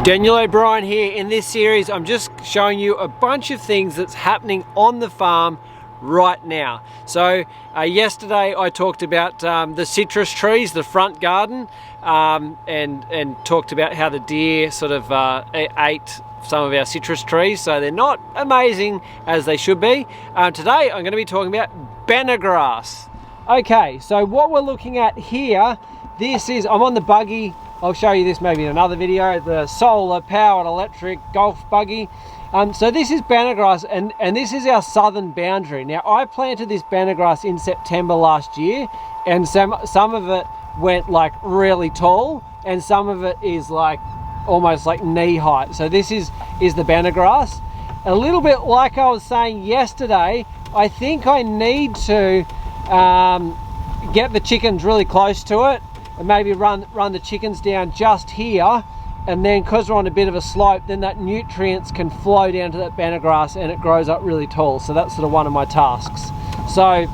Daniel O'Brien here. In this series I'm just showing you a bunch of things that's happening on the farm right now. So yesterday I talked about the citrus trees, the front garden, and talked about how the deer sort of ate some of our citrus trees, so they're not amazing as they should be. Today I'm going to be talking about Bana grass. Okay, so what we're looking at here, I'm on the buggy. I'll show you this maybe in another video, the solar powered electric golf buggy. So this is Bana grass, and this is our southern boundary. Now I planted this Bana grass in September last year, and some of it went like really tall, and some of it is like almost like knee height. So this is the Bana grass. A little bit like I was saying yesterday, I think I need to get the chickens really close to it, and maybe run the chickens down just here, and then because we're on a bit of a slope, then that nutrients can flow down to that Bana grass and it grows up really tall. So that's sort of one of my tasks. So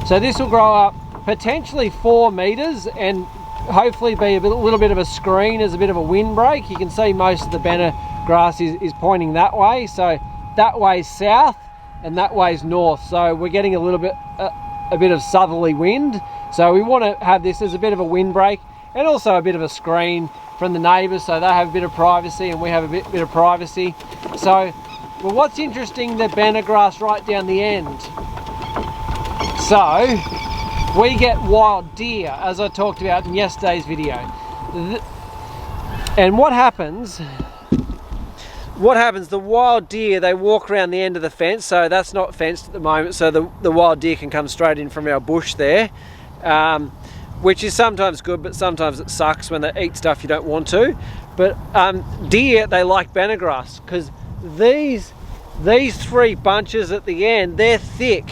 so this will grow up potentially 4 meters and hopefully be a little bit of a screen as a bit of a windbreak. You can see most of the Bana grass is pointing that way, so that way's south and that way's north, so we're getting a bit of southerly wind. So we want to have this as a bit of a windbreak and also a bit of a screen from the neighbours, so they have a bit of privacy and we have a bit of privacy. So, well, what's interesting, the Bana grass right down the end. So we get wild deer, as I talked about in yesterday's video. And what happens, the wild deer, they walk around the end of the fence, so that's not fenced at the moment, so the wild deer can come straight in from our bush there. Which is sometimes good, but sometimes it sucks when they eat stuff you don't want to. But deer, they like Bana grass because these 3 bunches at the end, they're thick.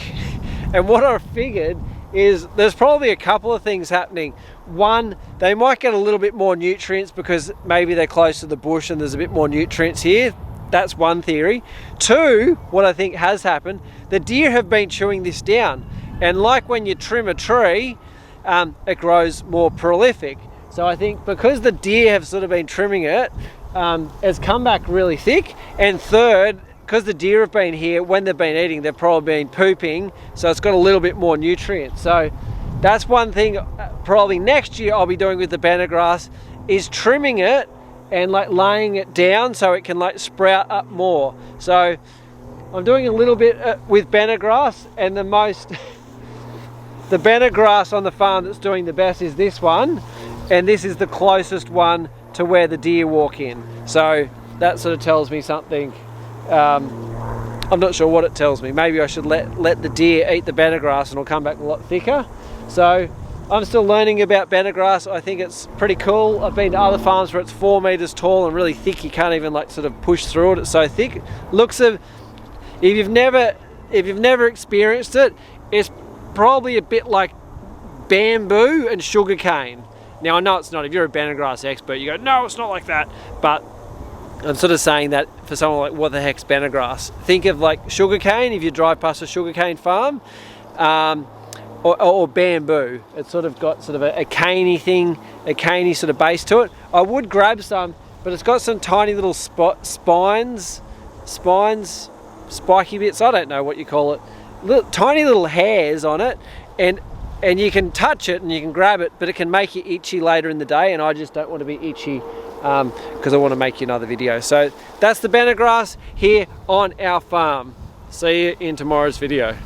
And what I figured is there's probably a couple of things happening. One, they might get a little bit more nutrients because maybe they're close to the bush and there's a bit more nutrients here. That's one theory. 2, what I think has happened, the deer have been chewing this down. And like when you trim a tree, it grows more prolific. So I think because the deer have sort of been trimming it, it's come back really thick. And 3rd, because the deer have been here, when they've been eating, they've probably been pooping, so it's got a little bit more nutrients. So that's one thing probably next year I'll be doing with the Bana grass, is trimming it and like laying it down so it can like sprout up more. So I'm doing a little bit with Bana grass, and the Bana grass on the farm that's doing the best is this one, and this is the closest one to where the deer walk in. So that sort of tells me something. I'm not sure what it tells me. Maybe I should let the deer eat the Bana grass and it'll come back a lot thicker. So I'm still learning about Bana grass. I think it's pretty cool. I've been to other farms where it's 4 meters tall and really thick. You can't even like sort of push through it. It's so thick. If you've never experienced it, it's probably a bit like bamboo and sugarcane. Now I know it's not. If you're a Bana grass expert, you go, no, it's not like that. But I'm sort of saying that for someone like, what the heck's Bana grass? Think of like sugarcane if you drive past a sugarcane farm, or bamboo. It's sort of got sort of a caney thing, a caney sort of base to it. I would grab some, but it's got some tiny little spines, spiky bits, I don't know what you call it. Tiny little hairs on it, and you can touch it and you can grab it, but it can make you itchy later in the day, and I just don't want to be itchy because I want to make you another video. So that's the Bana grass here on our farm. See you in tomorrow's video.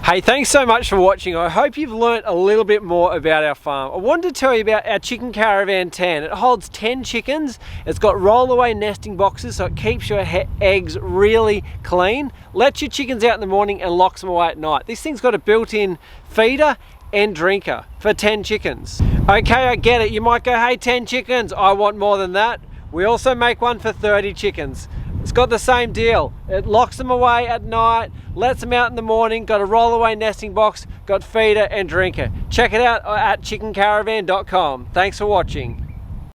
Hey, thanks so much for watching. I hope you've learnt a little bit more about our farm. I wanted to tell you about our chicken caravan 10. It holds 10 chickens. It's got roll-away nesting boxes, so it keeps your eggs really clean. Lets your chickens out in the morning and locks them away at night. This thing's got a built-in feeder and drinker for 10 chickens. Okay, I get it. You might go, hey, 10 chickens, I want more than that. We also make one for 30 chickens. It's got the same deal. It locks them away at night, lets them out in the morning, got a roll-away nesting box, got feeder and drinker. Check it out at chickencaravan.com. Thanks for watching.